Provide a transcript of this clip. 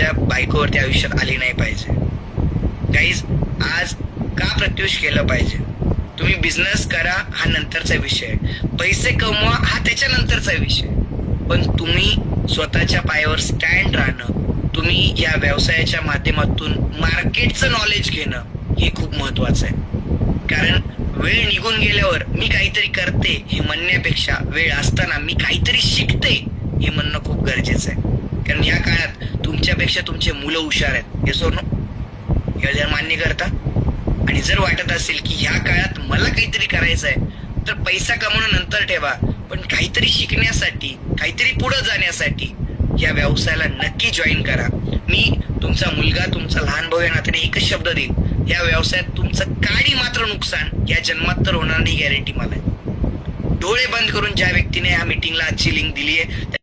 माझ्या बायकोवरती आयुष्यात आली नाही पाहिजे. गाईज, आज का प्रत्युष केलं पाहिजे? तुम्ही बिझनेस करा हा नंतरचा विषय, पैसे कमवा हा त्याच्यानंतरचा विषय, पण तुम्ही स्वतःच्या पायावर स्टँड राहणं, तुम्ही या व्यवसायाच्या माध्यमातून मार्केटचं नॉलेज घेणं हे खूप महत्वाचं आहे. कारण वेळ निघून गेल्यावर मी काहीतरी करते हे म्हणण्यापेक्षा वेळ असताना मी काहीतरी शिकते हे म्हणणं खूप गरजेचं आहे. कारण या काळात तुमच्यापेक्षा तुमचे मुलं हुशार आहेत. हे सोडून हे जर मान्य करता, आणि जर वाटत असेल की ह्या काळात मला काहीतरी करायचं आहे तर पैसा कमवणं नंतर ठेवा, पण काहीतरी शिकण्यासाठी, काहीतरी पुढे जाण्यासाठी या व्यवसायाला नक्की जॉईन करा. मी तुमचा मुलगा, तुमचा लहान भाऊ या नात्याने एकच शब्द देईल, या व्यवसायात तुमचं काही मात्र नुकसान या जन्मात तर होणार नाही, गॅरंटी मला आहे. डोळे बंद करून ज्या व्यक्तीने या मीटिंगला आजची लिंक दिली आहे